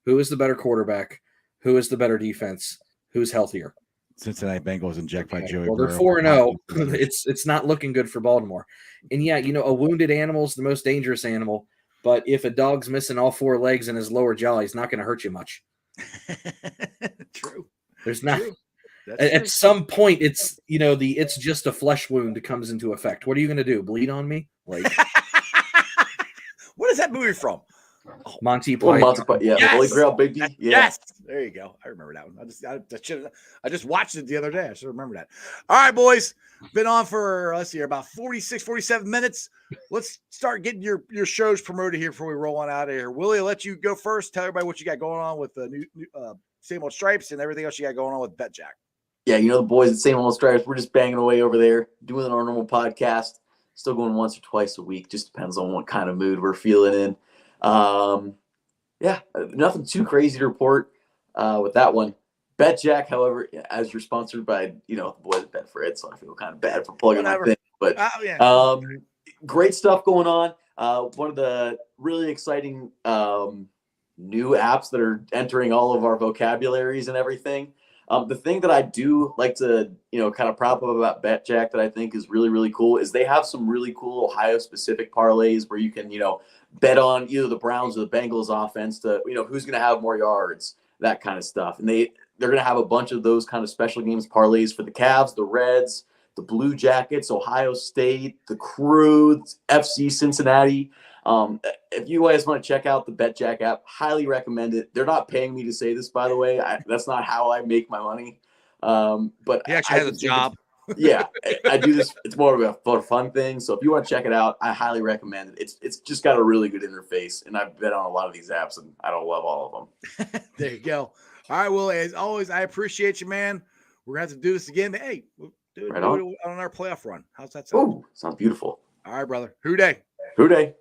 who is the better quarterback, who is the better defense, who's healthier. Cincinnati Bengals inject by Joey. Well, they're 4-0. It's not looking good for Baltimore. And yeah, you know, a wounded animal is the most dangerous animal. But if a dog's missing all 4 legs in his lower jaw, he's not going to hurt you much. True. There's not. True. At some point, it's, you know, it's just a flesh wound that comes into effect. What are you going to do? Bleed on me? Like, what is that movie from? Monty Python. Yeah, yes! Holy Grail, baby. Yeah. Yes, there you go. I remember that one. I just watched it the other day. I should remember that. All right, boys, been on for about 46, 47 minutes. Let's start getting your shows promoted here before we roll on out of here. Willie, I'll let you go first. Tell everybody what you got going on with the new Same Old Stripes and everything else you got going on with BetJack. Yeah, you know the boys at Same Old Stripes. We're just banging away over there, doing our normal podcast. Still going once or twice a week. Just depends on what kind of mood we're feeling in. Yeah, nothing too crazy to report with that one. BetJack, however, as you're sponsored by, you know, the boys at Betfred, so I feel kind of bad for plugging my thing. But great stuff going on. One of the really exciting new apps that are entering all of our vocabularies and everything. The thing that I do like to, you know, kind of prop up about BetJack that I think is really, really cool is they have some really cool Ohio-specific parlays where you can, you know, bet on either the Browns or the Bengals offense to, you know, who's going to have more yards, that kind of stuff. And they're going to have a bunch of those kind of special games parlays for the Cavs, the Reds, the Blue Jackets, Ohio State, the Crew, FC Cincinnati. If you guys want to check out the BetJack app, highly recommend it. They're not paying me to say this, by the way. That's not how I make my money. But he actually has a job. Yeah, I do this. It's more of a fun thing. So if you want to check it out, I highly recommend it. It's just got a really good interface, and I've bet on a lot of these apps, and I don't love all of them. There you go. All right, Willie, as always, I appreciate you, man. We're going to have to do this again. But hey, we'll do it on our playoff run. How's that sound? Ooh, sounds beautiful. All right, brother. Hooday. Hooday.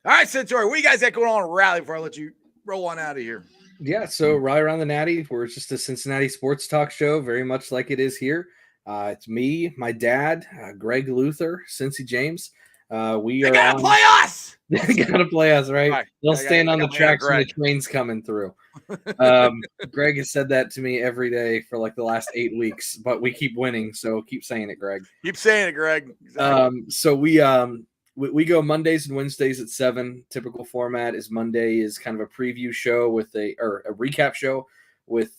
All right, Santori, what you guys got going on in Raleigh before I let you roll on out of here? Yeah, so Rally Around the Natty, we're just a Cincinnati sports talk show, very much like it is here. It's me, my dad, Greg Luther, Cincy James. We are gotta play us. They gotta play us, right? They'll stand on the tracks when the train's coming through. Greg has said that to me every day for like the last 8 weeks, but we keep winning, so keep saying it, Greg. Keep saying it, Greg. Exactly. So we go Mondays and Wednesdays at 7. Typical format is Monday is kind of a preview show with a recap show with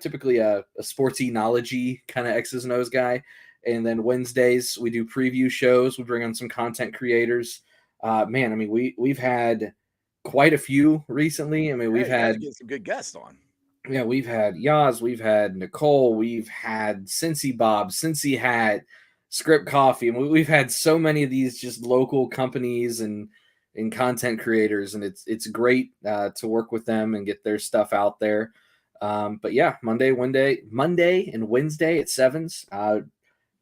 typically a sportsy knowledge-y kind of X's and O's guy. And then Wednesdays we do preview shows. We bring on some content creators. Man, I mean, we've had quite a few recently. I mean, we've had get some good guests on. Yeah, we've had Yaz, we've had Nicole, we've had Cincy Bob, Cincy Hat, Script Coffee, and we've had so many of these just local companies and content creators, and it's great to work with them and get their stuff out there. But yeah, Monday and Wednesday at 7s.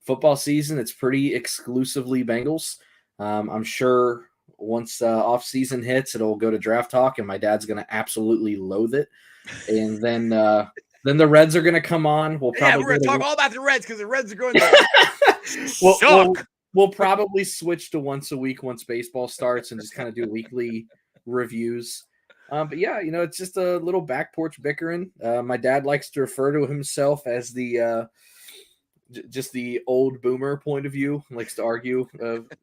Football season, it's pretty exclusively Bengals. I'm sure once off season hits, it'll go to Draft Talk, and my dad's going to absolutely loathe it. And then the Reds are going to come on. We're going to talk all about the Reds because the Reds are going to we'll probably switch to once a week once baseball starts and just kind of do weekly reviews. But yeah, it's just a little back porch bickering. My dad likes to refer to himself as the just the old boomer point of view, likes to argue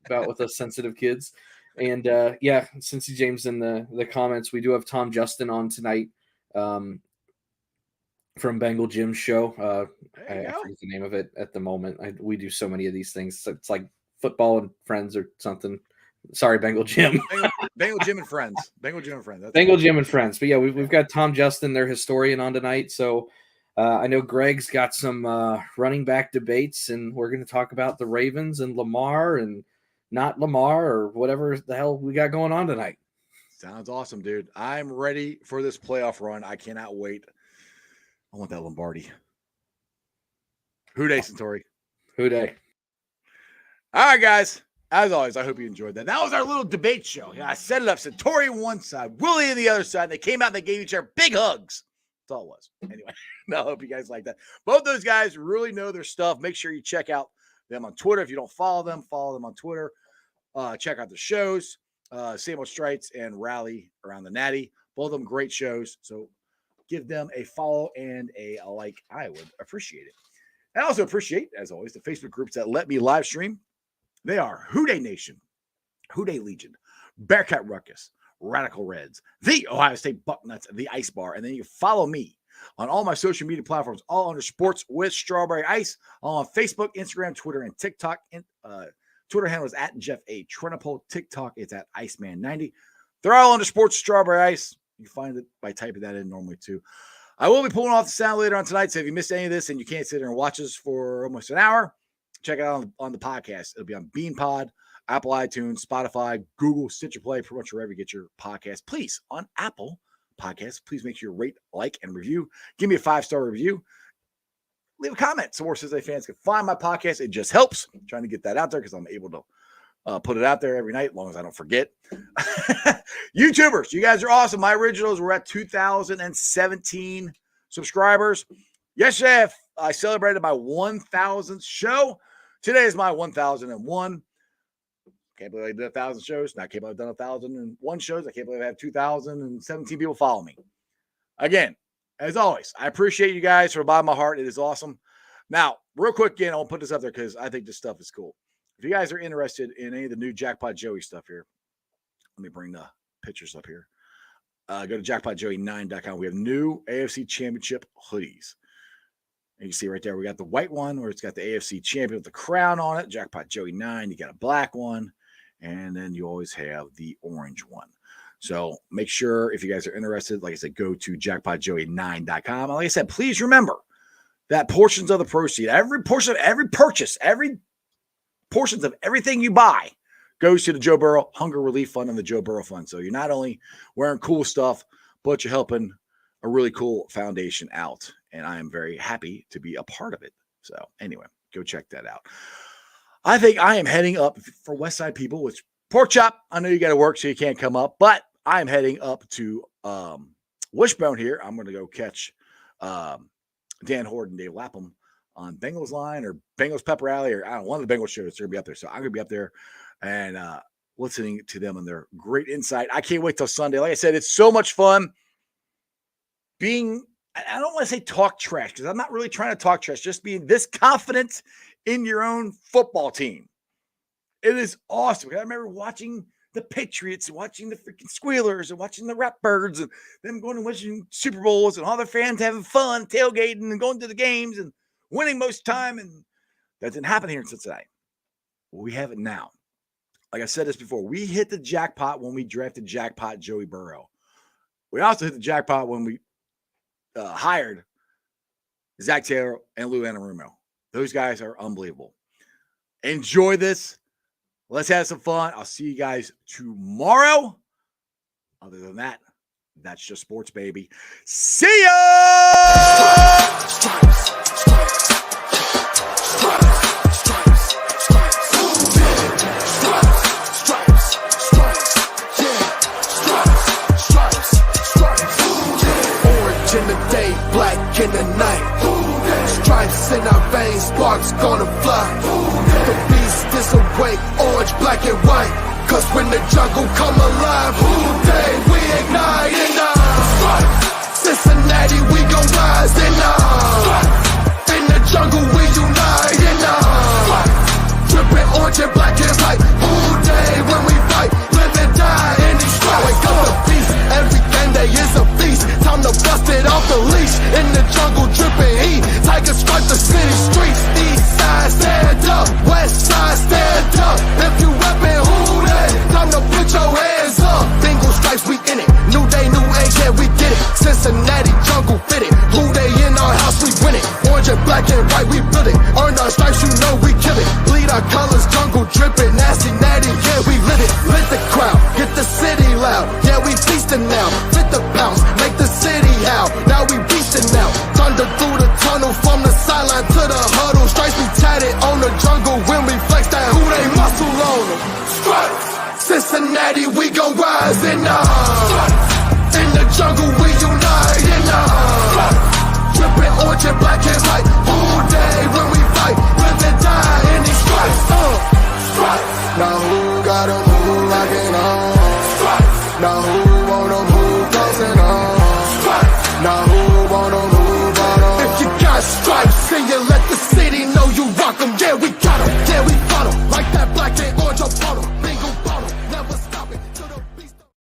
about with us sensitive kids. And yeah, Cincy James in the comments, we do have Tom Justin on tonight from Bengal Jim's show. I forget the name of it at the moment. We do so many of these things. It's like Football and Friends or something. Sorry, Bengal Jim. Bengal Jim and Friends. Bengal Jim and Friends. Bengal Jim and Friends. But yeah, we've got Tom Justin, their historian, on tonight. So I know Greg's got some running back debates, and we're going to talk about the Ravens and Lamar and not Lamar or whatever the hell we got going on tonight. Sounds awesome, dude. I'm ready for this playoff run. I cannot wait. I want that Lombardi. Who day, Santori? Who day? All right, guys. As always, I hope you enjoyed that. That was our little debate show. I set it up. Santori on one side, Willie on the other side. They came out and they gave each other big hugs. That's all it was. Anyway, I hope you guys like that. Both those guys really know their stuff. Make sure you check out them on Twitter. If you don't follow them on Twitter. Check out the shows. Same Old Stripes and Rally Around the Natty. Both of them great shows. So give them a follow and a like. I would appreciate it. I also appreciate, as always, the Facebook groups that let me live stream. They are Houday Nation, Houday Legion, Bearcat Ruckus, Radical Reds, the Ohio State Bucknuts, the Ice Bar. And then you follow me on all my social media platforms, all under Sports with Strawberry Ice, all on Facebook, Instagram, Twitter, and TikTok. Twitter handle is at Jeff A. Trinipole. TikTok, it's at Iceman90. They're all under Sports Strawberry Ice. You find it by typing that in normally, too. I will be pulling off the sound later on tonight, so if you missed any of this and you can't sit there and watch us for almost an hour, check it out on the podcast. It'll be on BeanPod, Apple iTunes, Spotify, Google, Stitcher Play, pretty much wherever you get your podcast. Please, on Apple Podcasts, please make sure you rate, like, and review. Give me a 5-star review. Leave a comment so more Cincinnati fans can find my podcast. It just helps. I'm trying to get that out there because I'm able to put it out there every night as long as I don't forget. YouTubers, you guys are awesome. My originals were at 2,017 subscribers. Yesterday, I celebrated my 1,000th show. Today is my 1,001. Can't believe I did 1,000 shows. Not can't believe I've done 1,001 shows. I can't believe I have 2,017 people follow me. Again, as always, I appreciate you guys for buying my heart. It is awesome. Now, real quick, again, I'll put this up there because I think this stuff is cool. If you guys are interested in any of the new Jackpot Joey stuff here, let me bring the pictures up here. Go to jackpotjoey9.com. We have new AFC Championship hoodies. And you see right there, we got the white one where it's got the AFC champion with the crown on it, Jackpot Joey 9. You got a black one, and then you always have the orange one. So make sure if you guys are interested, like I said, go to jackpotjoey9.com. Like I said, please remember that portions of the proceed, every portion of every purchase, every portions of everything you buy goes to the Joe Burrow Hunger Relief Fund and the Joe Burrow Fund. So you're not only wearing cool stuff, but you're helping a really cool foundation out. And I am very happy to be a part of it. So anyway, go check that out. I think I am heading up for West Side people, which Pork Chop, I know you got to work, so you can't come up, but I'm heading up to Wishbone here. I'm going to go catch Dan Horde and Dave Lapham on Bengals Line or Bengals Pep Rally or I don't know, one of the Bengals shows. They're going to be up there. So I'm going to be up there and listening to them and their great insight. I can't wait till Sunday. Like I said, it's so much fun being, I don't want to say talk trash because I'm not really trying to talk trash, just being this confident in your own football team. It is awesome. I remember watching the Patriots, watching the freaking Squealers, and watching the Ratbirds, and them going and watching Super Bowls, and all their fans having fun, tailgating, and going to the games, and winning most of the time. And that didn't happen here in Cincinnati. Well, we have it now. Like I said this before, we hit the jackpot when we drafted Jackpot Joey Burrow. We also hit the jackpot when we hired Zach Taylor and Lou Anarumo. Those guys are unbelievable. Enjoy this. Let's have some fun. I'll see you guys tomorrow. Other than that, that's just sports, baby. See ya! In the day, black in the night. Stripes in our veins, sparks gonna fly. The beast is awake, orange, black and white. Cause when the jungle come alive, Houday, we ignite. Cincinnati, we gon' rise. In the jungle, we unite. Dripping orange and black and white. Houday, when we fight. dripping, nasty, natty, yeah, we lit it. Lit the crowd, get the city loud. Yeah, we feasting now. Fit the pounds, make the city howl. Now we beasting now. Thunder through the tunnel, from the sideline to the huddle. Stripes be tatted on the jungle when we flex that who they muscle on them. Cincinnati, we gon' rise in the in the jungle, we unite in the dripping orange and black and white. All day when we fight, live and die in these stripes. Now who got 'em, who rockin' on? Now who